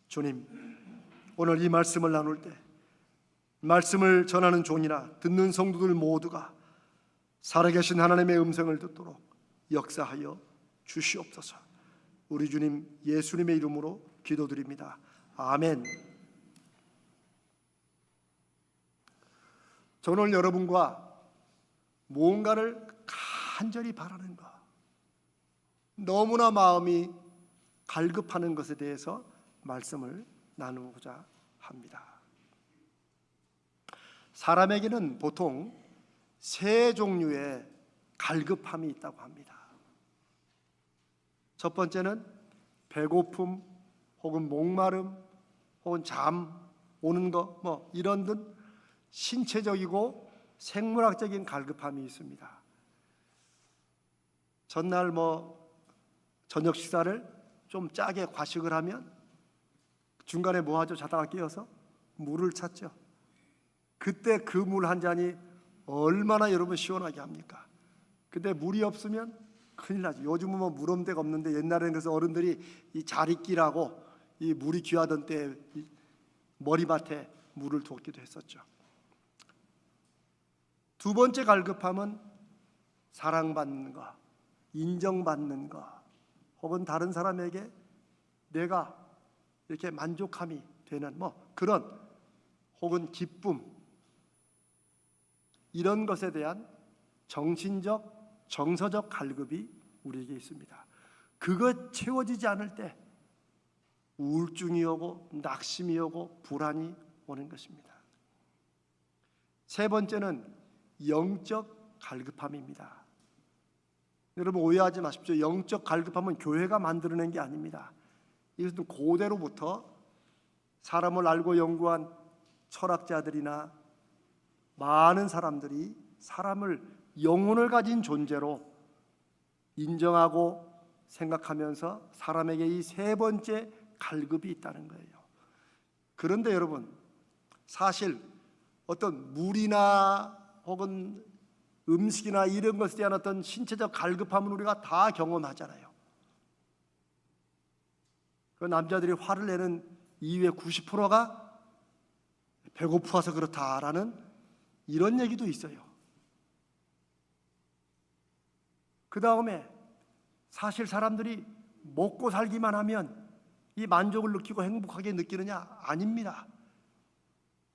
주님, 오늘 이 말씀을 나눌 때 말씀을 전하는 종이나 듣는 성도들 모두가 살아계신 하나님의 음성을 듣도록 역사하여 주시옵소서. 우리 주님 예수님의 이름으로 기도드립니다. 아멘. 저는 오늘 여러분과 무언가를 간절히 바라는 것, 너무나 마음이 갈급하는 것에 대해서 말씀을 나누고자 합니다. 사람에게는 보통 세 종류의 갈급함이 있다고 합니다. 첫 번째는 배고픔 혹은 목마름 혹은 잠 오는 것 이런 등 신체적이고 생물학적인 갈급함이 있습니다. 전날 저녁 식사를 좀 짜게 과식을 하면 중간에 뭐 하죠? 자다가 깨어서 물을 찾죠. 그때 그 물 한 잔이 얼마나 여러분 시원하게 합니까? 근데 물이 없으면 큰일 나죠. 요즘은 물음대가 없는데 옛날에는 그래서 어른들이 이 자리끼라고 이 물이 귀하던 때 머리맡에 물을 뒀기도 했었죠. 두 번째 갈급함은 사랑받는 것, 인정받는 것, 혹은 다른 사람에게 내가 이렇게 만족함이 되는 그런 혹은 기쁨, 이런 것에 대한 정신적, 정서적 갈급이 우리에게 있습니다. 그것 채워지지 않을 때 우울증이 오고 낙심이 오고 불안이 오는 것입니다. 세 번째는 영적 갈급함입니다. 여러분 오해하지 마십시오. 영적 갈급함은 교회가 만들어낸 게 아닙니다. 이것은 고대로부터 사람을 알고 연구한 철학자들이나 많은 사람들이 사람을 영혼을 가진 존재로 인정하고 생각하면서 사람에게 이 세 번째 갈급이 있다는 거예요. 그런데 여러분, 사실 어떤 물이나 혹은 음식이나 이런 것에 대한 어떤 신체적 갈급함은 우리가 다 경험하잖아요. 그 남자들이 화를 내는 이유의 90%가 배고파서 그렇다라는 이런 얘기도 있어요. 그 다음에 사실 사람들이 먹고 살기만 하면 이 만족을 느끼고 행복하게 느끼느냐? 아닙니다.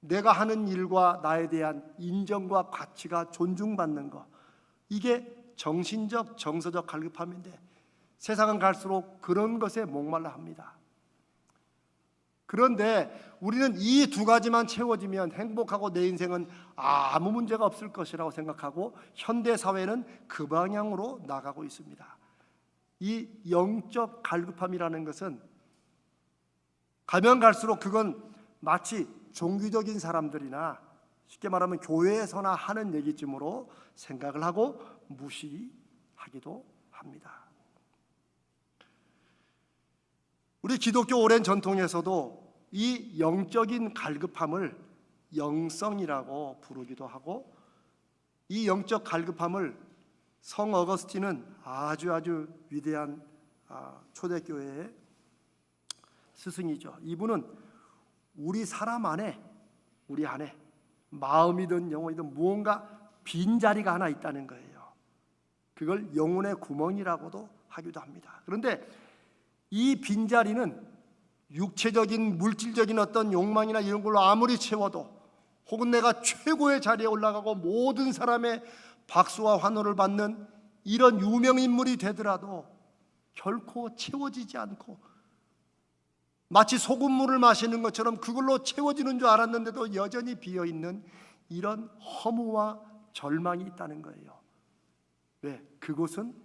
내가 하는 일과 나에 대한 인정과 가치가 존중받는 것, 이게 정신적, 정서적 갈급함인데 세상은 갈수록 그런 것에 목말라 합니다. 그런데 우리는 이 두 가지만 채워지면 행복하고 내 인생은 아무 문제가 없을 것이라고 생각하고 현대 사회는 그 방향으로 나가고 있습니다. 이 영적 갈급함이라는 것은 가면 갈수록 그건 마치 종교적인 사람들이나 쉽게 말하면 교회에서나 하는 얘기쯤으로 생각을 하고 무시하기도 합니다. 우리 기독교 오랜 전통에서도 이 영적인 갈급함을 영성이라고 부르기도 하고, 이 영적 갈급함을 성 어거스틴은 아주 위대한 초대교회의 스승이죠. 이분은 우리 사람 안에, 우리 안에 마음이든 영혼이든 무언가 빈자리가 하나 있다는 거예요. 그걸 영혼의 구멍이라고도 하기도 합니다. 그런데 이 빈자리는 육체적인 물질적인 어떤 욕망이나 이런 걸로 아무리 채워도, 혹은 내가 최고의 자리에 올라가고 모든 사람의 박수와 환호를 받는 이런 유명인물이 되더라도 결코 채워지지 않고 마치 소금물을 마시는 것처럼 그걸로 채워지는 줄 알았는데도 여전히 비어있는 이런 허무와 절망이 있다는 거예요. 왜? 그것은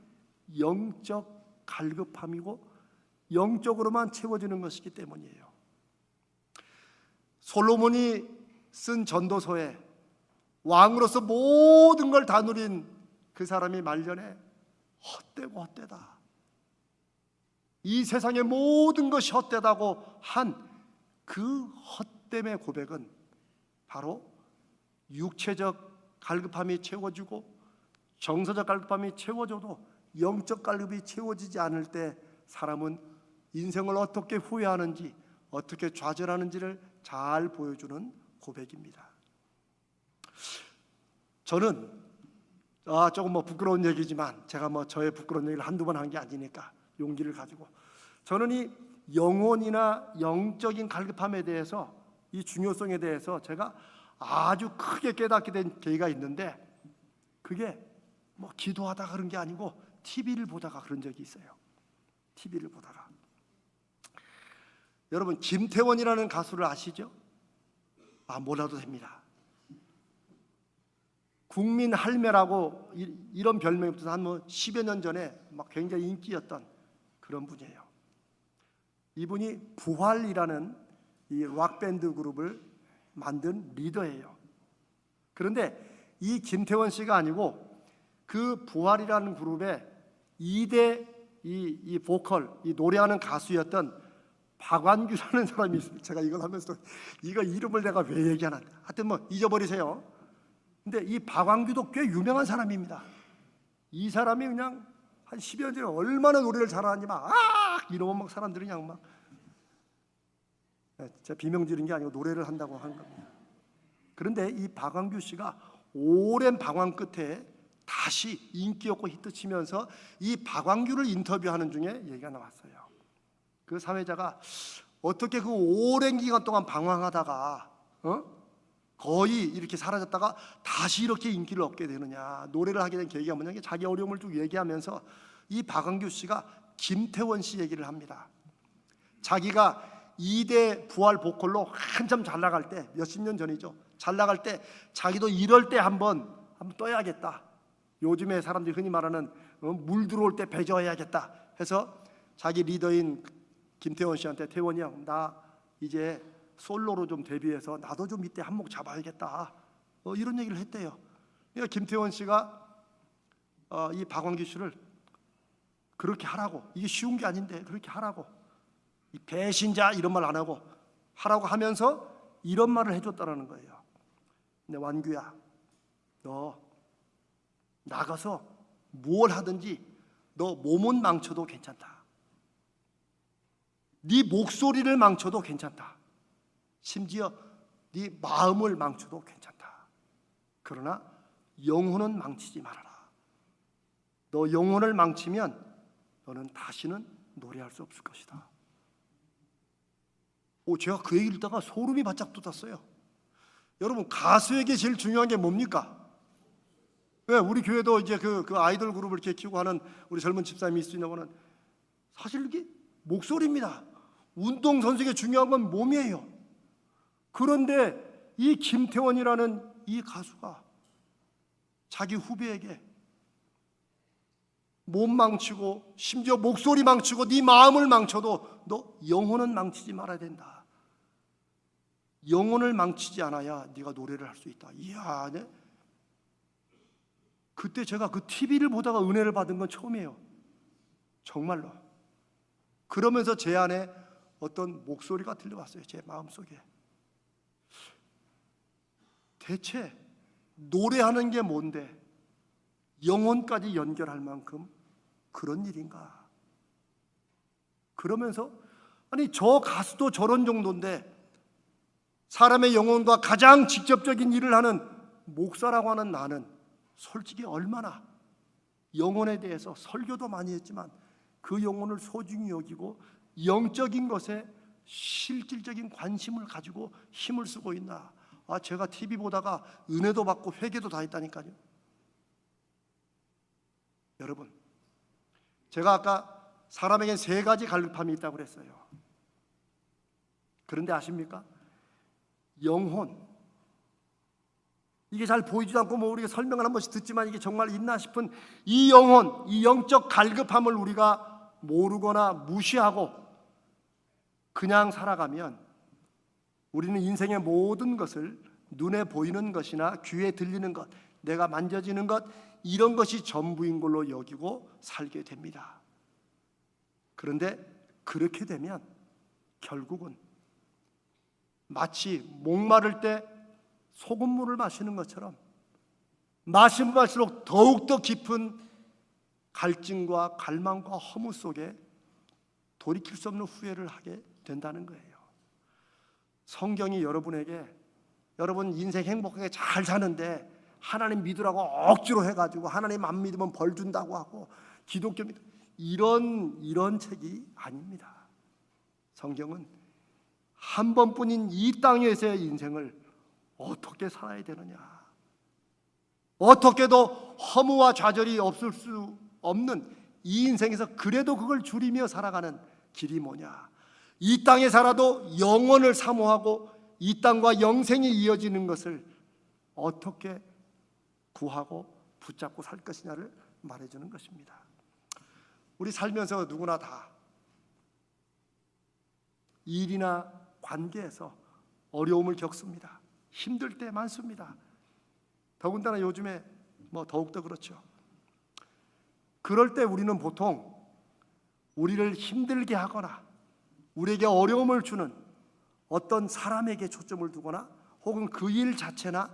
영적 갈급함이고 영적으로만 채워지는 것이기 때문이에요. 솔로몬이 쓴 전도서에 왕으로서 모든 걸 다 누린 그 사람이 말년에 헛되고 헛되다, 이 세상의 모든 것이 헛되다고 한 그 헛됨의 고백은 바로 육체적 갈급함이 채워지고 정서적 갈급함이 채워져도 영적 갈급이 채워지지 않을 때 사람은 인생을 어떻게 후회하는지, 어떻게 좌절하는지를 잘 보여주는 고백입니다. 저는 조금 부끄러운 얘기지만 제가 저의 부끄러운 얘기를 한두 번 한 게 아니니까 용기를 가지고, 저는 이 영혼이나 영적인 갈급함에 대해서, 이 중요성에 대해서 제가 아주 크게 깨닫게 된 계기가 있는데, 그게 기도하다가 그런 게 아니고 TV를 보다가 그런 적이 있어요. TV를 보다가. 여러분, 김태원이라는 가수를 아시죠? 몰라도 됩니다. 국민 할매라고 이런 별명이 붙어서 한 10여 년 전에 굉장히 인기였던 그런 분이에요. 이분이 부활이라는 이 락밴드 그룹을 만든 리더예요. 그런데 이 김태원 씨가 아니고 그 부활이라는 그룹의 2대 이 보컬, 이 노래하는 가수였던 박완규라는 사람이 있습니다. 제가 이걸 하면서 이거 이름을 내가 왜 얘기하나, 하여튼 잊어버리세요. 근데 이 박완규도 꽤 유명한 사람입니다. 이 사람이 그냥 한 10여 년 전에 얼마나 노래를 잘하는지 이러면 사람들이 그냥 제가 비명 지른 게 아니고 노래를 한다고 한 겁니다. 그런데 이 박완규 씨가 오랜 방황 끝에 다시 인기였고 히트치면서 이 박완규를 인터뷰하는 중에 얘기가 나왔어요. 그 사회자가 어떻게 그 오랜 기간 동안 방황하다가 거의 이렇게 사라졌다가 다시 이렇게 인기를 얻게 되느냐, 노래를 하게 된 계기가 뭐냐, 자기 어려움을 쭉 얘기하면서 이 박완규 씨가 김태원 씨 얘기를 합니다. 자기가 2대 부활 보컬로 한참 잘 나갈 때, 몇십 년 전이죠, 잘 나갈 때 자기도 이럴 때 한번 떠야겠다, 요즘에 사람들이 흔히 말하는 물 들어올 때 배저해야겠다 해서 자기 리더인 김태원 씨한테, 태원이 형, 나 이제 솔로로 좀 데뷔해서 나도 좀 이때 한몫 잡아야겠다, 이런 얘기를 했대요. 그러니까 김태원 씨가 이 박완규 씨를 그렇게 하라고, 이게 쉬운 게 아닌데 그렇게 하라고, 이 배신자 이런 말 안 하고 하라고 하면서 이런 말을 해줬다는 거예요. 근데 완규야, 너 나가서 뭘 하든지 너 몸은 망쳐도 괜찮다, 네 목소리를 망쳐도 괜찮다, 심지어 네 마음을 망쳐도 괜찮다. 그러나 영혼은 망치지 말아라. 너 영혼을 망치면 너는 다시는 노래할 수 없을 것이다. 제가 그 얘기를 듣다가 소름이 바짝 돋았어요. 여러분, 가수에게 제일 중요한 게 뭡니까? 우리 교회도 이제 그 아이돌 그룹을 이렇게 키우고 하는 우리 젊은 집사님이 있으냐고는 사실 이게 목소리입니다. 운동선수에게 중요한 건 몸이에요. 그런데 이 김태원이라는 이 가수가 자기 후배에게 몸 망치고 심지어 목소리 망치고 네 마음을 망쳐도 너 영혼은 망치지 말아야 된다. 영혼을 망치지 않아야 네가 노래를 할 수 있다. 이야, 네? 그때 제가 그 TV를 보다가 은혜를 받은 건 처음이에요. 정말로. 그러면서 제 안에 어떤 목소리가 들려왔어요. 제 마음속에. 대체 노래하는 게 뭔데 영혼까지 연결할 만큼 그런 일인가? 그러면서 아니, 저 가수도 저런 정도인데 사람의 영혼과 가장 직접적인 일을 하는 목사라고 하는 나는 솔직히 얼마나 영혼에 대해서 설교도 많이 했지만 그 영혼을 소중히 여기고 영적인 것에 실질적인 관심을 가지고 힘을 쓰고 있나. 제가 TV 보다가 은혜도 받고 회개도 다 했다니까요. 여러분, 제가 아까 사람에겐 3가지 갈급함이 있다고 그랬어요. 그런데 아십니까? 영혼, 이게 잘 보이지도 않고 우리가 설명을 한 번씩 듣지만 이게 정말 있나 싶은 이 영혼, 이 영적 갈급함을 우리가 모르거나 무시하고 그냥 살아가면 우리는 인생의 모든 것을 눈에 보이는 것이나 귀에 들리는 것, 내가 만져지는 것, 이런 것이 전부인 걸로 여기고 살게 됩니다. 그런데 그렇게 되면 결국은 마치 목마를 때 소금물을 마시는 것처럼 마시면 마실수록 더욱더 깊은 갈증과 갈망과 허무 속에 돌이킬 수 없는 후회를 하게 된다는 거예요. 성경이 여러분에게 여러분 인생 행복하게 잘 사는데 하나님 믿으라고 억지로 해가지고 하나님 안 믿으면 벌 준다고 하고 기독교 이런 책이 아닙니다. 성경은 한 번뿐인 이 땅에서의 인생을 어떻게 살아야 되느냐, 어떻게도 허무와 좌절이 없을 수 없는 이 인생에서 그래도 그걸 줄이며 살아가는 길이 뭐냐, 이 땅에 살아도 영원을 사모하고 이 땅과 영생이 이어지는 것을 어떻게 구하고 붙잡고 살 것이냐를 말해주는 것입니다. 우리 살면서 누구나 다 일이나 관계에서 어려움을 겪습니다. 힘들 때 많습니다. 더군다나 요즘에 더욱더 그렇죠. 그럴 때 우리는 보통 우리를 힘들게 하거나 우리에게 어려움을 주는 어떤 사람에게 초점을 두거나 혹은 그 일 자체나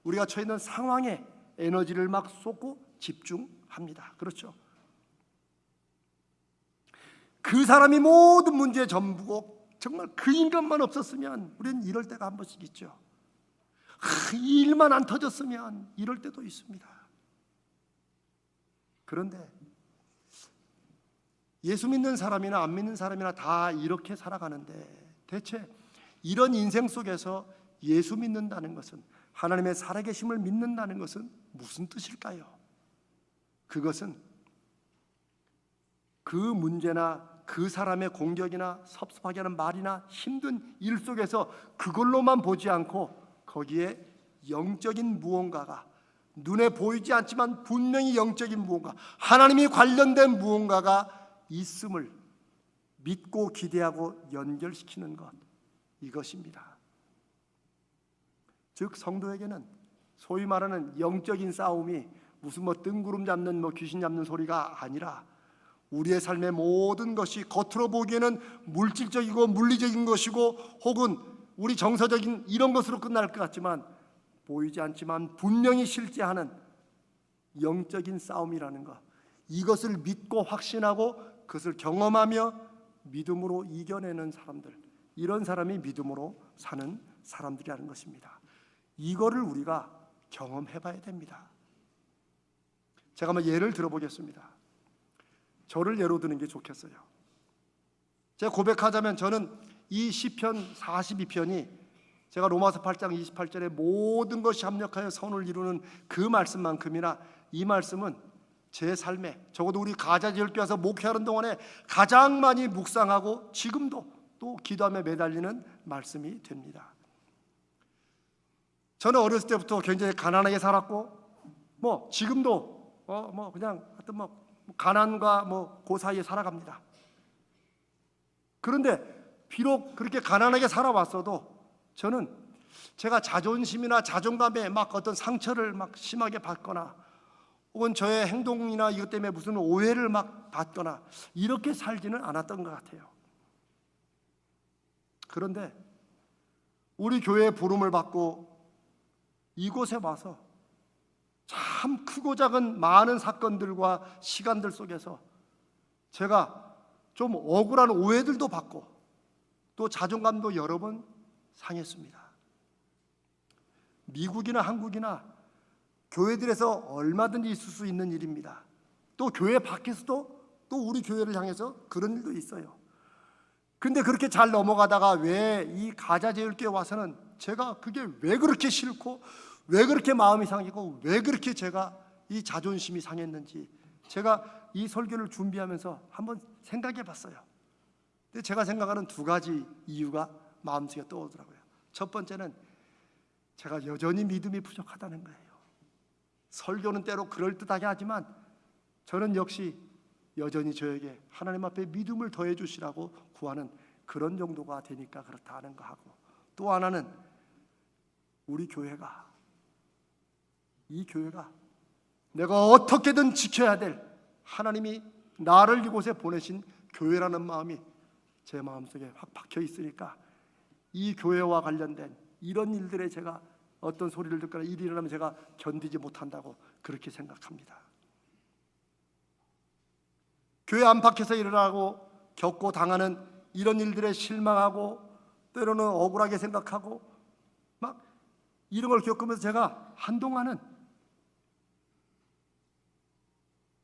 우리가 처해 있는 상황에 에너지를 막 쏟고 집중합니다. 그렇죠? 그 사람이 모든 문제의 전부고 정말 그 인간만 없었으면 우리는 이럴 때가 한 번씩 있죠. 이 일만 안 터졌으면 이럴 때도 있습니다. 그런데 예수 믿는 사람이나 안 믿는 사람이나 다 이렇게 살아가는데 대체 이런 인생 속에서 예수 믿는다는 것은, 하나님의 살아계심을 믿는다는 것은 무슨 뜻일까요? 그것은 그 문제나 그 사람의 공격이나 섭섭하게 하는 말이나 힘든 일 속에서 그걸로만 보지 않고 거기에 영적인 무언가가, 눈에 보이지 않지만 분명히 영적인 무언가, 하나님이 관련된 무언가가 있음을 믿고 기대하고 연결시키는 것, 이것입니다. 즉 성도에게는 소위 말하는 영적인 싸움이 무슨 뜬구름 잡는 귀신 잡는 소리가 아니라 우리의 삶의 모든 것이 겉으로 보기에는 물질적이고 물리적인 것이고 혹은 우리 정서적인 이런 것으로 끝날 것 같지만 보이지 않지만 분명히 실제하는 영적인 싸움이라는 것, 이것을 믿고 확신하고 그것을 경험하며 믿음으로 이겨내는 사람들, 이런 사람이 믿음으로 사는 사람들이라는 것입니다. 이거를 우리가 경험해 봐야 됩니다. 제가 한번 예를 들어보겠습니다. 저를 예로 드는 게 좋겠어요. 제가 고백하자면 저는 이 시편 42편이 제가 로마서 8장 28절에 모든 것이 합력하여 선을 이루는 그 말씀만큼이나 이 말씀은 제 삶에, 적어도 우리 가자지을교회 와서 목회하는 동안에 가장 많이 묵상하고 지금도 또 기도하며 매달리는 말씀이 됩니다. 저는 어렸을 때부터 굉장히 가난하게 살았고 지금도 그냥 하여튼 가난과 그 사이에 살아갑니다. 그런데 비록 그렇게 가난하게 살아왔어도 저는 제가 자존심이나 자존감에 어떤 상처를 심하게 받거나 혹은 저의 행동이나 이것 때문에 무슨 오해를 받거나 이렇게 살지는 않았던 것 같아요. 그런데 우리 교회에 부름을 받고 이곳에 와서 참 크고 작은 많은 사건들과 시간들 속에서 제가 좀 억울한 오해들도 받고 또 자존감도 여러 번 상했습니다. 미국이나 한국이나 교회들에서 얼마든지 있을 수 있는 일입니다. 또 교회 밖에서도 또 우리 교회를 향해서 그런 일도 있어요. 근데 그렇게 잘 넘어가다가 왜 이 가자제일교회 와서는 제가 그게 왜 그렇게 싫고 왜 그렇게 마음이 상했고 왜 그렇게 제가 이 자존심이 상했는지 제가 이 설교를 준비하면서 한번 생각해 봤어요. 근데 제가 생각하는 두 가지 이유가 마음속에 떠오르더라고요. 첫 번째는 제가 여전히 믿음이 부족하다는 거예요. 설교는 때로 그럴듯하게 하지만 저는 역시 여전히 저에게 하나님 앞에 믿음을 더해 주시라고 구하는 그런 정도가 되니까 그렇다 하는 거 하고, 또 하나는 이 교회가 내가 어떻게든 지켜야 될 하나님이 나를 이곳에 보내신 교회라는 마음이 제 마음속에 확 박혀 있으니까 이 교회와 관련된 이런 일들에 제가 어떤 소리를 듣거나 일이 일어나면 제가 견디지 못한다고 그렇게 생각합니다. 교회 안팎에서 일어나고 겪고 당하는 이런 일들에 실망하고 때로는 억울하게 생각하고 막 이런 걸 겪으면서 제가 한동안은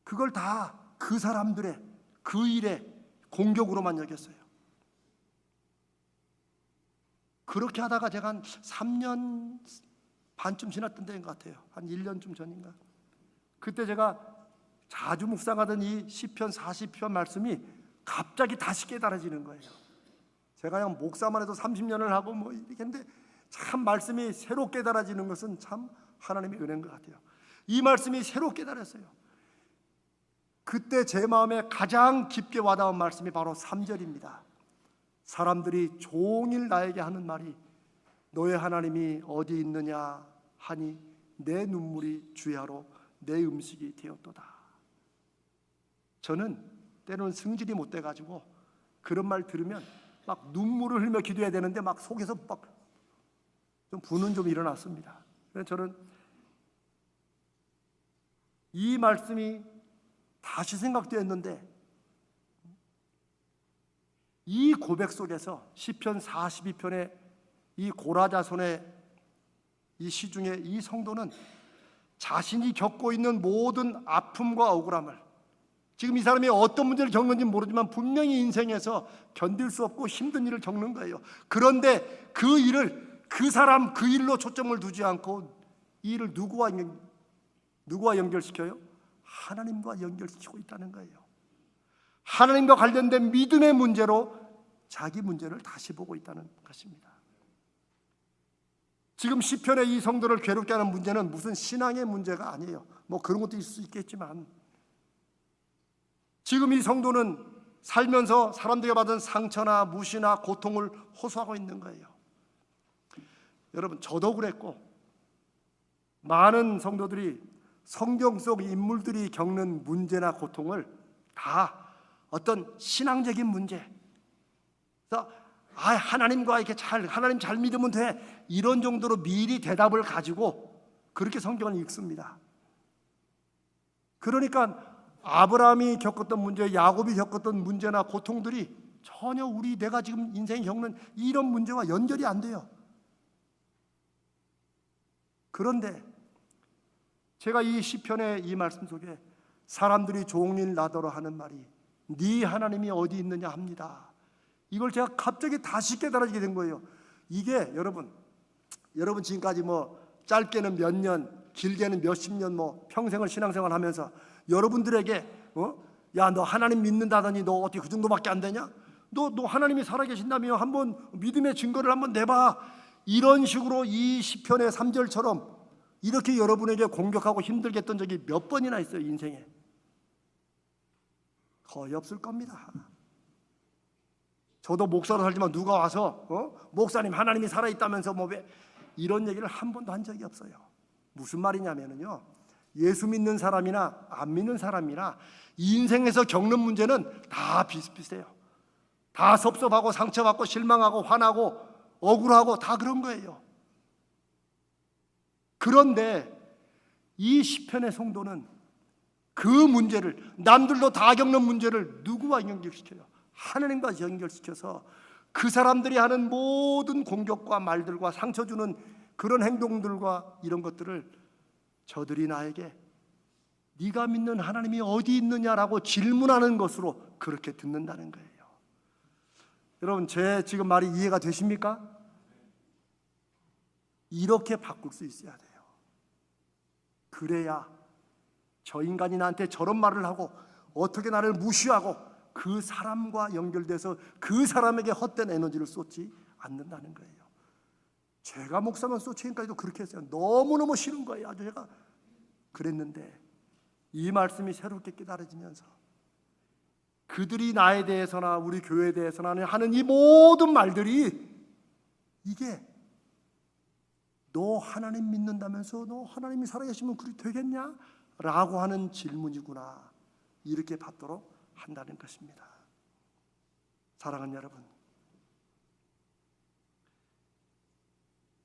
그걸 다 그 사람들의 그 일의 공격으로만 여겼어요. 그렇게 하다가 제가 한 3년 반쯤 지났던 때인 것 같아요. 한 1년쯤 전인가. 그때 제가 자주 묵상하던 이 시편 40편 말씀이 갑자기 다시 깨달아지는 거예요. 제가 그냥 목사만 해도 30년을 하고 뭐 이렇게 했는데 참 말씀이 새로 깨달아지는 것은 참 하나님의 은혜인 것 같아요. 이 말씀이 새로 깨달았어요. 그때 제 마음에 가장 깊게 와닿은 말씀이 바로 3절입니다. 사람들이 종일 나에게 하는 말이 너의 하나님이 어디 있느냐 하니 내 눈물이 주야로 내 음식이 되었도다. 저는 때로는 승질이 못 돼가지고 그런 말 들으면 막 눈물을 흘며 기도해야 되는데 막 속에서 막 좀 분은 좀 일어났습니다. 그래서 저는 이 말씀이 다시 생각되었는데 이 고백 속에서 시편 42편의 이 고라자손의 이 시중에 이 성도는 자신이 겪고 있는 모든 아픔과 억울함을, 지금 이 사람이 어떤 문제를 겪는지 모르지만 분명히 인생에서 견딜 수 없고 힘든 일을 겪는 거예요. 그런데 그 일을 그 사람 그 일로 초점을 두지 않고 이 일을 누구와 연결시켜요? 하나님과 연결시키고 있다는 거예요. 하나님과 관련된 믿음의 문제로 자기 문제를 다시 보고 있다는 것입니다. 지금 시편의 이 성도를 괴롭게 하는 문제는 무슨 신앙의 문제가 아니에요. 뭐 그런 것도 있을 수 있겠지만 지금 이 성도는 살면서 사람들에게 받은 상처나 무시나 고통을 호소하고 있는 거예요. 여러분, 저도 그랬고 많은 성도들이 성경 속 인물들이 겪는 문제나 고통을 다 어떤 신앙적인 문제, 그래서 하나님과 이렇게 하나님 잘 믿으면 돼, 이런 정도로 미리 대답을 가지고 그렇게 성경을 읽습니다. 그러니까 아브라함이 겪었던 문제, 야곱이 겪었던 문제나 고통들이 전혀 내가 지금 인생에 겪는 이런 문제와 연결이 안 돼요. 그런데 제가 이 시편의 이 말씀 속에 사람들이 종일 나더러 하는 말이 네 하나님이 어디 있느냐 합니다. 이걸 제가 갑자기 다시 깨달아지게 된 거예요. 이게 여러분 지금까지 뭐 짧게는 몇 년, 길게는 몇십 년 뭐 평생을 신앙생활 하면서 여러분들에게 야, 너 하나님 믿는다더니 너 어떻게 그 정도밖에 안 되냐? 너 하나님이 살아계신다며 한번 믿음의 증거를 한번 내봐. 이런 식으로 이 시편의 3절처럼 이렇게 여러분에게 공격하고 힘들게 했던 적이 몇 번이나 있어요, 인생에. 거의 없을 겁니다. 저도 목사로 살지만 누가 와서 목사님 하나님이 살아있다면서 뭐 왜 이런 얘기를 한 번도 한 적이 없어요. 무슨 말이냐면요, 예수 믿는 사람이나 안 믿는 사람이나 인생에서 겪는 문제는 다 비슷비슷해요. 다 섭섭하고 상처받고 실망하고 화나고 억울하고 다 그런 거예요. 그런데 이 시편의 성도는 그 문제를, 남들도 다 겪는 문제를 누구와 연결시켜요? 하나님과 연결시켜서 그 사람들이 하는 모든 공격과 말들과 상처 주는 그런 행동들과 이런 것들을 저들이 나에게 네가 믿는 하나님이 어디 있느냐라고 질문하는 것으로 그렇게 듣는다는 거예요. 여러분, 제 지금 말이 이해가 되십니까? 이렇게 바꿀 수 있어야 돼요. 그래야 저 인간이 나한테 저런 말을 하고 어떻게 나를 무시하고 그 사람과 연결돼서 그 사람에게 헛된 에너지를 쏟지 않는다는 거예요. 제가 목사만 쏟치니까도 그렇게 했어요. 너무너무 싫은 거예요. 아주 제가 그랬는데 이 말씀이 새롭게 깨달아지면서 그들이 나에 대해서나 우리 교회에 대해서나 하는 이 모든 말들이 이게 너 하나님 믿는다면서 너 하나님이 살아계시면 그리 되겠냐? 라고 하는 질문이구나, 이렇게 받도록 한다는 것입니다. 사랑하는 여러분,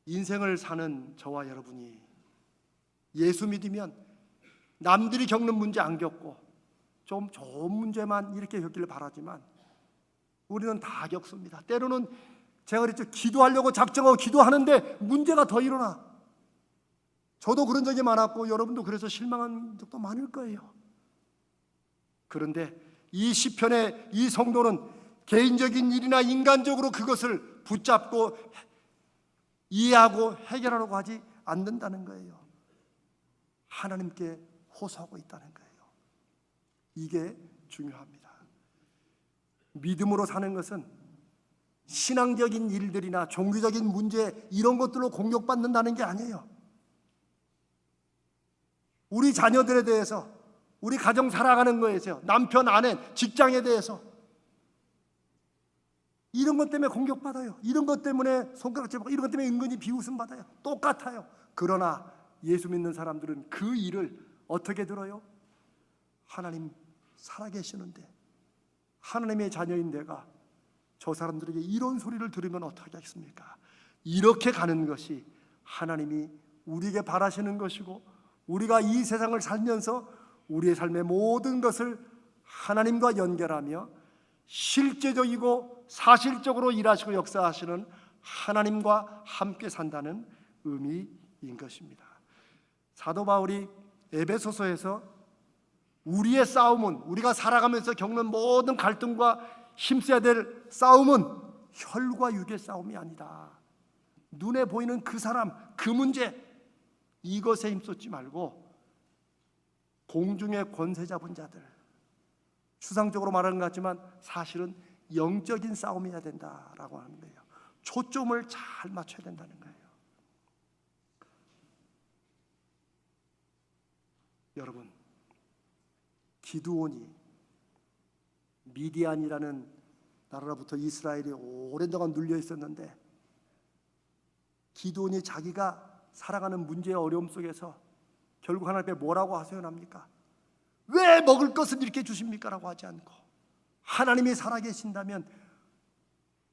인생을 사는 저와 여러분이 예수 믿으면 남들이 겪는 문제 안 겪고 좀 좋은 문제만 이렇게 겪기를 바라지만 우리는 다 겪습니다. 때로는 제가 그랬죠. 기도하려고 작정하고 기도하는데 문제가 더 일어나. 저도 그런 적이 많았고 여러분도 그래서 실망한 적도 많을 거예요. 그런데 이 시편의 이 성도는 개인적인 일이나 인간적으로 그것을 붙잡고 이해하고 해결하려고 하지 않는다는 거예요. 하나님께 호소하고 있다는 거예요. 이게 중요합니다. 믿음으로 사는 것은 신앙적인 일들이나 종교적인 문제 이런 것들로 공격받는다는 게 아니에요. 우리 자녀들에 대해서, 우리 가정 살아가는 거에 대해서, 남편, 아내, 직장에 대해서 이런 것 때문에 공격받아요. 이런 것 때문에 손가락질 받고, 이런 것 때문에 은근히 비웃음 받아요. 똑같아요. 그러나 예수 믿는 사람들은 그 일을 어떻게 들어요? 하나님 살아계시는데, 하나님의 자녀인 내가 저 사람들에게 이런 소리를 들으면 어떻게 하겠습니까? 이렇게 가는 것이 하나님이 우리에게 바라시는 것이고, 우리가 이 세상을 살면서 우리의 삶의 모든 것을 하나님과 연결하며 실제적이고 사실적으로 일하시고 역사하시는 하나님과 함께 산다는 의미인 것입니다. 사도 바울이 에베소서에서 우리의 싸움은, 우리가 살아가면서 겪는 모든 갈등과 힘써야 될 싸움은 혈과 육의 싸움이 아니다. 눈에 보이는 그 사람, 그 문제, 이것에 힘쏟지 말고 공중의 권세 잡은 자들, 추상적으로 말하는 것 같지만 사실은 영적인 싸움이어야 된다라고 하는 거예요. 초점을 잘 맞춰야 된다는 거예요. 여러분, 기드온이 미디안이라는 나라로부터 이스라엘이 오랜동안 눌려 있었는데, 기드온이 자기가 살아가는 문제의 어려움 속에서 결국 하나님 앞에 뭐라고 하소연합니까? 왜 먹을 것은 이렇게 주십니까? 라고 하지 않고, 하나님이 살아계신다면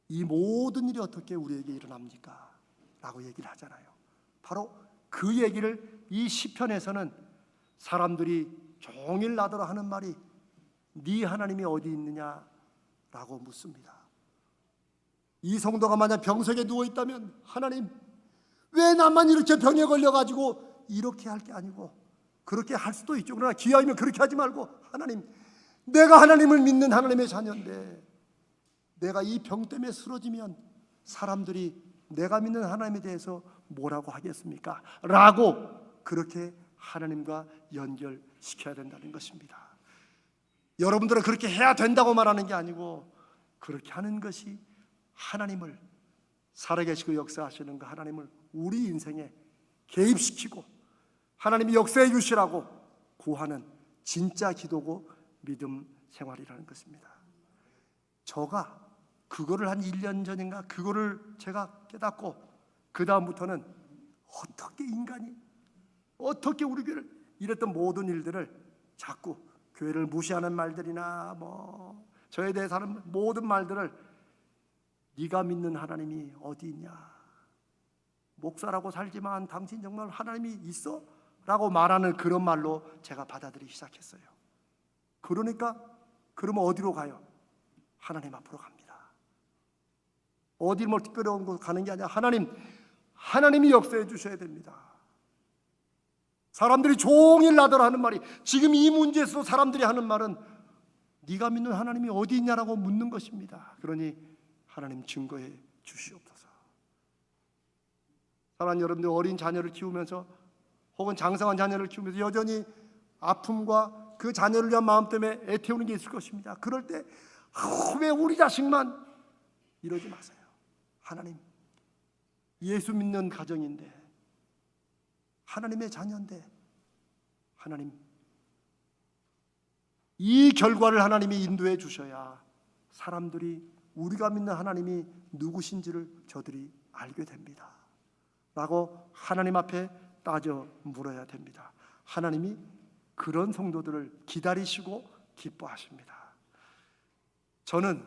이 모든 일이 어떻게 우리에게 일어납니까? 라고 얘기를 하잖아요. 바로 그 얘기를 이 시편에서는 사람들이 종일 나더러 하는 말이 네 하나님이 어디 있느냐라고 묻습니다. 이 성도가 만약 병석에 누워있다면, 하나님 왜 나만 이렇게 병에 걸려가지고 이렇게 할 게 아니고, 그렇게 할 수도 있죠. 그러나 기왕이면 그렇게 하지 말고, 하나님, 내가 하나님을 믿는 하나님의 자녀인데 내가 이 병 때문에 쓰러지면 사람들이 내가 믿는 하나님에 대해서 뭐라고 하겠습니까? 라고 그렇게 하나님과 연결시켜야 된다는 것입니다. 여러분들은 그렇게 해야 된다고 말하는 게 아니고, 그렇게 하는 것이 하나님을, 살아계시고 역사하시는 그 하나님을 우리 인생에 개입시키고 하나님이 역사해 주시라고 구하는 진짜 기도고 믿음 생활이라는 것입니다. 저가 그거를 한 1년 전인가 그거를 제가 깨닫고, 그 다음부터는 어떻게 인간이, 어떻게 우리 교회를, 이랬던 모든 일들을 자꾸 교회를 무시하는 말들이나 저에 대해서 하는 모든 말들을 네가 믿는 하나님이 어디 있냐, 목사라고 살지만 당신 정말 하나님이 있어? 라고 말하는 그런 말로 제가 받아들이기 시작했어요. 그러니까 그러면 어디로 가요? 하나님 앞으로 갑니다. 어디 뭐 특별한 곳 가는 게 아니라 하나님이 역사해 주셔야 됩니다. 사람들이 종일 나더러 하는 말이, 지금 이 문제에서 사람들이 하는 말은 네가 믿는 하나님이 어디 있냐라고 묻는 것입니다. 그러니 하나님 증거해 주시옵소서. 사랑하는 여러분들, 어린 자녀를 키우면서 혹은 장성한 자녀를 키우면서 여전히 아픔과 그 자녀를 위한 마음 때문에 애태우는 게 있을 것입니다. 그럴 때 왜 우리 자식만, 이러지 마세요. 하나님, 예수 믿는 가정인데, 하나님의 자녀인데, 하나님, 이 결과를 하나님이 인도해 주셔야 사람들이 우리가 믿는 하나님이 누구신지를 저들이 알게 됩니다 라고 하나님 앞에 따져 물어야 됩니다. 하나님이 그런 성도들을 기다리시고 기뻐하십니다. 저는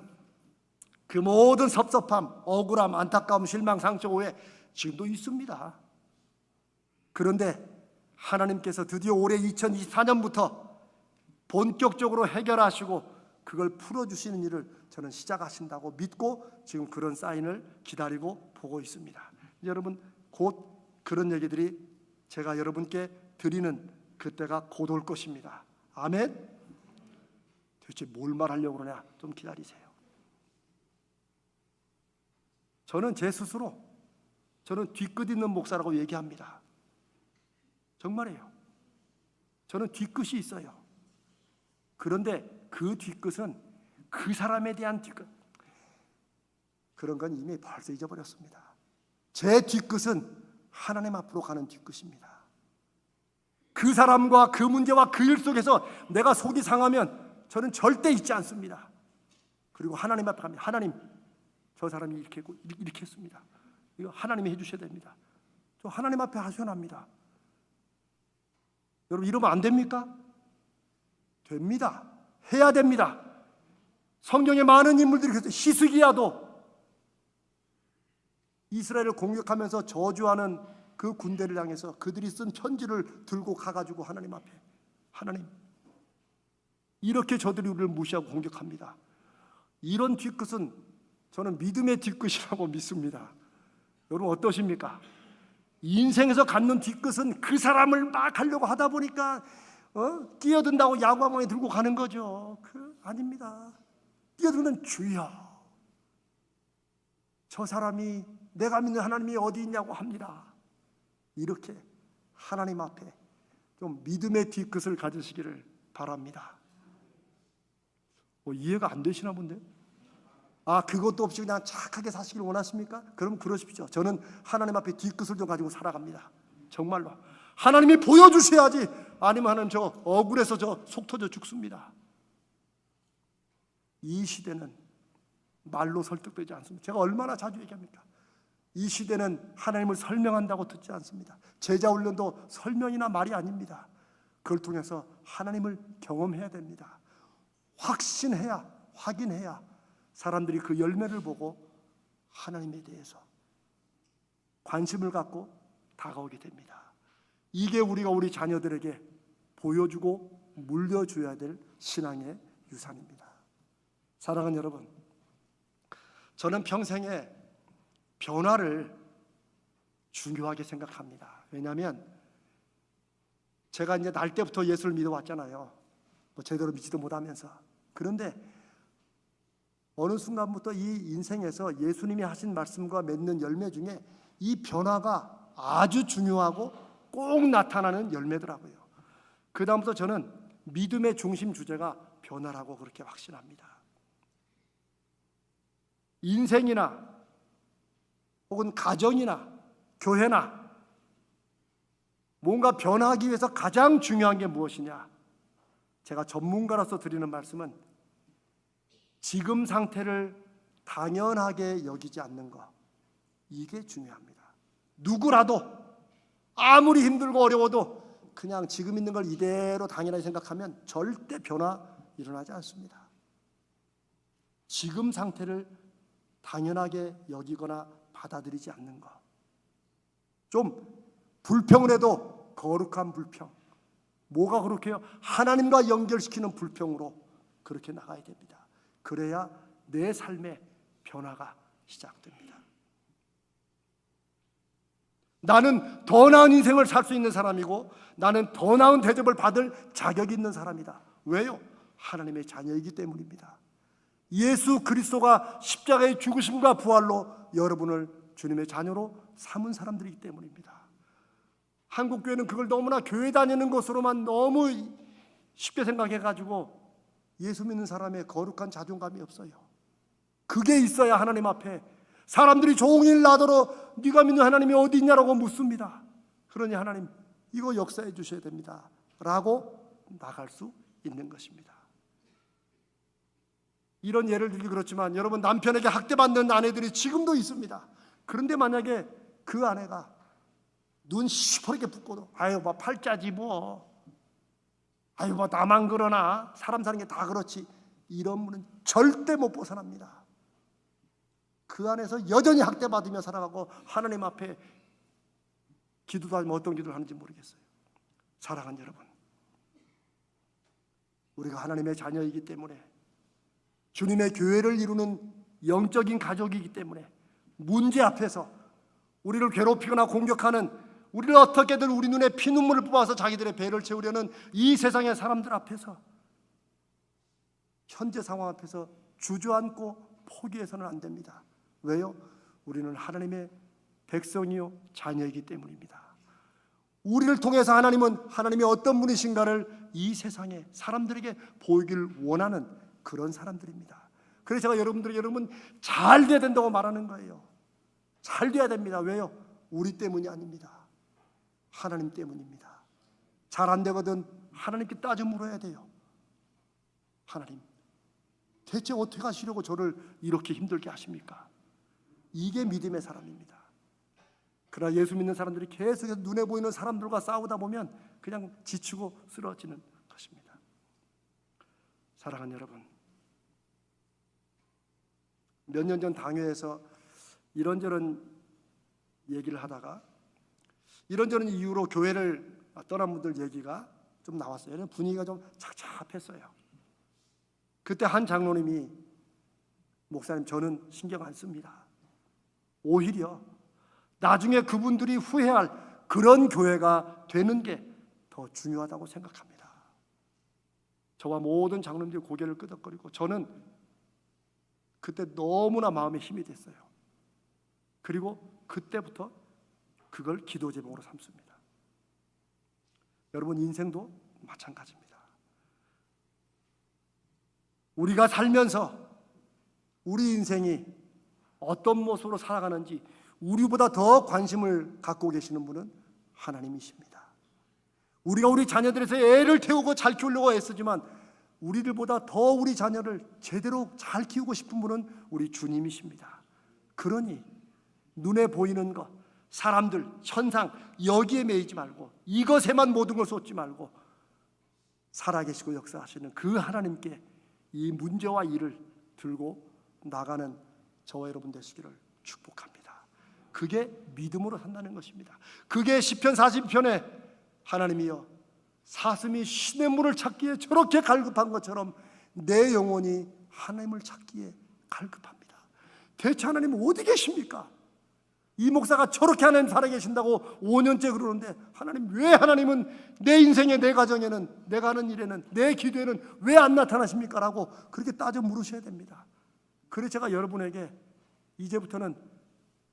그 모든 섭섭함, 억울함, 안타까움, 실망, 상처, 오해 지금도 있습니다. 그런데 하나님께서 드디어 올해 2024년부터 본격적으로 해결하시고 그걸 풀어주시는 일을 저는 시작하신다고 믿고 지금 그런 사인을 기다리고 보고 있습니다. 여러분, 곧 그런 얘기들이 제가 여러분께 드리는 그때가 곧 올 것입니다. 아멘. 도대체 뭘 말하려고 그러냐? 좀 기다리세요. 저는 제 스스로 저는 뒤끝 있는 목사라고 얘기합니다. 정말이에요. 저는 뒤끝이 있어요. 그런데 그 뒤끝은 그 사람에 대한 뒤끝, 그런 건 이미 벌써 잊어버렸습니다. 제 뒤끝은 하나님 앞으로 가는 뒤끝입니다. 그 사람과 그 문제와 그 일 속에서 내가 속이 상하면 저는 절대 잊지 않습니다. 그리고 하나님 앞에 갑니다. 하나님, 저 사람이 이렇게 했습니다. 이거 하나님이 해주셔야 됩니다. 저 하나님 앞에 하셔야 합니다. 여러분, 이러면 안 됩니까? 됩니다. 해야 됩니다. 성경에 많은 인물들이 그랬어요. 히스기야도 이스라엘을 공격하면서 저주하는 그 군대를 향해서 그들이 쓴 편지를 들고 가가지고 하나님 앞에, 하나님, 이렇게 저들이 우리를 무시하고 공격합니다. 이런 뒤끝은 저는 믿음의 뒤끝이라고 믿습니다. 여러분 어떠십니까? 인생에서 갖는 뒤끝은 그 사람을 막 하려고 하다 보니까 뛰어든다고 야구방망이 들고 가는 거죠. 아닙니다. 뛰어드는 주여, 저 사람이 내가 믿는 하나님이 어디 있냐고 합니다. 이렇게 하나님 앞에 좀 믿음의 뒤끝을 가지시기를 바랍니다. 이해가 안 되시나 본데? 그것도 없이 그냥 착하게 사시길 원하십니까? 그럼 그러십시오. 저는 하나님 앞에 뒤끝을 좀 가지고 살아갑니다. 정말로 하나님이 보여주셔야지. 아니면 하나님 저 억울해서 저 속 터져 죽습니다. 이 시대는 말로 설득되지 않습니다. 제가 얼마나 자주 얘기합니까? 이 시대는 하나님을 설명한다고 듣지 않습니다. 제자 훈련도 설명이나 말이 아닙니다. 그걸 통해서 하나님을 경험해야 됩니다. 확신해야, 확인해야 사람들이 그 열매를 보고 하나님에 대해서 관심을 갖고 다가오게 됩니다. 이게 우리가 우리 자녀들에게 보여주고 물려줘야 될 신앙의 유산입니다. 사랑하는 여러분, 저는 평생에 변화를 중요하게 생각합니다. 왜냐하면 제가 이제 날 때부터 예수를 믿어왔잖아요. 제대로 믿지도 못하면서. 그런데 어느 순간부터 이 인생에서 예수님이 하신 말씀과 맺는 열매 중에 이 변화가 아주 중요하고 꼭 나타나는 열매더라고요. 그 다음부터 저는 믿음의 중심 주제가 변화라고 그렇게 확신합니다. 인생이나 혹은 가정이나 교회나 뭔가 변화하기 위해서 가장 중요한 게 무엇이냐? 제가 전문가로서 드리는 말씀은 지금 상태를 당연하게 여기지 않는 것, 이게 중요합니다. 누구라도 아무리 힘들고 어려워도 그냥 지금 있는 걸 이대로 당연하게 생각하면 절대 변화 일어나지 않습니다. 지금 상태를 당연하게 여기거나 받아들이지 않는 것, 좀 불평을 해도 거룩한 불평, 뭐가 그렇게요? 하나님과 연결시키는 불평으로 그렇게 나가야 됩니다. 그래야 내 삶의 변화가 시작됩니다. 나는 더 나은 인생을 살 수 있는 사람이고 나는 더 나은 대접을 받을 자격이 있는 사람이다. 왜요? 하나님의 자녀이기 때문입니다. 예수 그리스도가 십자가의 죽으심과 부활로 여러분을 주님의 자녀로 삼은 사람들이기 때문입니다. 한국교회는 그걸 너무나 교회 다니는 것으로만 너무 쉽게 생각해가지고 예수 믿는 사람의 거룩한 자존감이 없어요. 그게 있어야 하나님 앞에 사람들이 종일 나더러 네가 믿는 하나님이 어디 있냐라고 묻습니다. 그러니 하나님 이거 역사해 주셔야 됩니다 라고 나갈 수 있는 것입니다. 이런 예를 들기 그렇지만 여러분, 남편에게 학대받는 아내들이 지금도 있습니다. 그런데 만약에 그 아내가 눈 시퍼렇게 붓고도 아유 뭐 팔자지 뭐, 아유 뭐 나만 그러나, 사람 사는 게 다 그렇지, 이런 분은 절대 못 벗어납니다. 그 안에서 여전히 학대받으며 살아가고 하나님 앞에 기도도 하면 어떤 기도를 하는지 모르겠어요. 사랑하는 여러분, 우리가 하나님의 자녀이기 때문에 주님의 교회를 이루는 영적인 가족이기 때문에 문제 앞에서 우리를 괴롭히거나 공격하는, 우리를 어떻게든 우리 눈에 피눈물을 뽑아서 자기들의 배를 채우려는 이 세상의 사람들 앞에서, 현재 상황 앞에서 주저앉고 포기해서는 안 됩니다. 왜요? 우리는 하나님의 백성이요 자녀이기 때문입니다. 우리를 통해서 하나님은 하나님이 어떤 분이신가를 이 세상에 사람들에게 보이길 원하는 그런 사람들입니다. 그래서 제가 여러분들에게 여러분 잘 돼야 된다고 말하는 거예요. 잘 돼야 됩니다. 왜요? 우리 때문이 아닙니다. 하나님 때문입니다. 잘 안 되거든 하나님께 따져 물어야 돼요. 하나님, 대체 어떻게 하시려고 저를 이렇게 힘들게 하십니까? 이게 믿음의 사람입니다. 그러나 예수 믿는 사람들이 계속해서 눈에 보이는 사람들과 싸우다 보면 그냥 지치고 쓰러지는 것입니다. 사랑하는 여러분, 몇 년 전 당회에서 이런저런 얘기를 하다가 이런저런 이유로 교회를 떠난 분들 얘기가 좀 나왔어요. 분위기가 좀 착잡했어요. 그때 한 장로님이, 목사님 저는 신경 안 씁니다. 오히려 나중에 그분들이 후회할 그런 교회가 되는 게 더 중요하다고 생각합니다. 저와 모든 장로님들이 고개를 끄덕거리고 저는 그때 너무나 마음에 힘이 됐어요. 그리고 그때부터 그걸 기도 제목으로 삼습니다. 여러분 인생도 마찬가지입니다. 우리가 살면서 우리 인생이 어떤 모습으로 살아가는지 우리보다 더 관심을 갖고 계시는 분은 하나님이십니다. 우리가 우리 자녀들에서 애를 태우고 잘 키우려고 애쓰지만 우리들보다 더 우리 자녀를 제대로 잘 키우고 싶은 분은 우리 주님이십니다. 그러니 눈에 보이는 것, 사람들, 현상 여기에 매이지 말고 이것에만 모든 걸 쏟지 말고 살아계시고 역사하시는 그 하나님께 이 문제와 일을 들고 나가는 저와 여러분 되시기를 축복합니다. 그게 믿음으로 산다는 것입니다. 그게 시편 42편에 하나님이여 사슴이 시냇물을 찾기에 저렇게 갈급한 것처럼 내 영혼이 하나님을 찾기에 갈급합니다. 대체 하나님 어디 계십니까? 이 목사가 저렇게 하나님 살아계신다고 5년째 그러는데 하나님 왜 하나님은 내 인생에, 내 가정에는, 내가 하는 일에는, 내 기도에는 왜 안 나타나십니까? 라고 그렇게 따져 물으셔야 됩니다. 그래서 제가 여러분에게 이제부터는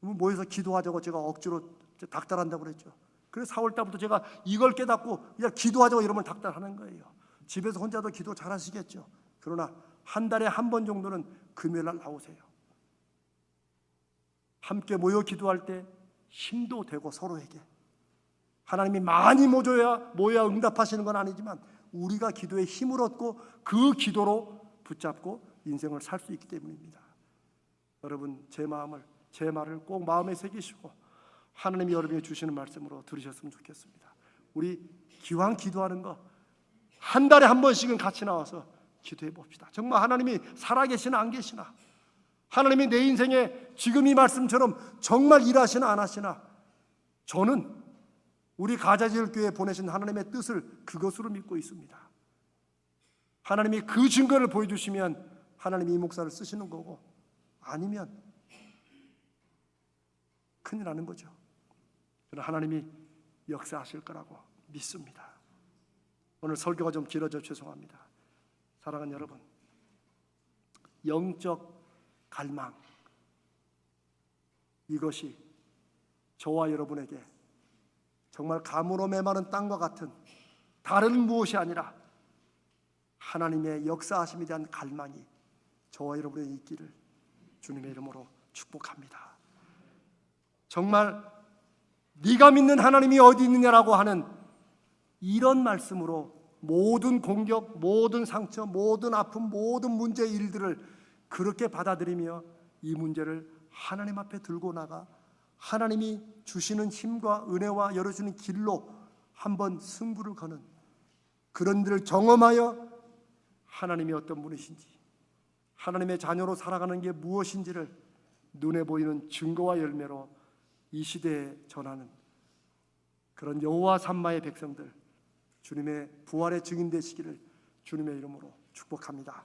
모여서 기도하자고 제가 억지로 닥달한다고 그랬죠. 그래서 4월 달부터 제가 이걸 깨닫고 그냥 기도하자고 이러면 닥달하는 거예요. 집에서 혼자도 기도 잘하시겠죠. 그러나 한 달에 한 번 정도는 금요일 날 나오세요. 함께 기도할 때 힘도 되고 서로에게 하나님이 많이 모여야 응답하시는 건 아니지만 우리가 기도에 힘을 얻고 그 기도로 붙잡고 인생을 살 수 있기 때문입니다. 여러분 제 말을 꼭 마음에 새기시고 하나님이 여러분이 주시는 말씀으로 들으셨으면 좋겠습니다. 우리 기왕 기도하는 거 한 달에 한 번씩은 같이 나와서 기도해 봅시다. 정말 하나님이 살아계시나 안 계시나, 하나님이 내 인생에 지금 이 말씀처럼 정말 일하시나 안 하시나, 저는 우리 가자지을교회에 보내신 하나님의 뜻을 그것으로 믿고 있습니다. 하나님이 그 증거를 보여주시면 하나님이 이 목사를 쓰시는 거고, 아니면 큰일 나는 거죠. 그러나 하나님이 역사하실 거라고 믿습니다. 오늘 설교가 좀 길어져 죄송합니다. 사랑하는 여러분, 영적 갈망, 이것이 저와 여러분에게 정말 가물어 메마른 땅과 같은 다른 무엇이 아니라 하나님의 역사하심에 대한 갈망이 저와 여러분에게 있기를 주님의 이름으로 축복합니다. 정말 네가 믿는 하나님이 어디 있느냐라고 하는 이런 말씀으로 모든 공격, 모든 상처, 모든 아픔, 모든 문제의 일들을 그렇게 받아들이며 이 문제를 하나님 앞에 들고 나가 하나님이 주시는 힘과 은혜와 열어주는 길로 한번 승부를 거는 그런 일을 경험하여 하나님이 어떤 분이신지, 하나님의 자녀로 살아가는 게 무엇인지를 눈에 보이는 증거와 열매로 이 시대에 전하는 그런 여호와 삼마의 백성들, 주님의 부활의 증인 되시기를 주님의 이름으로 축복합니다.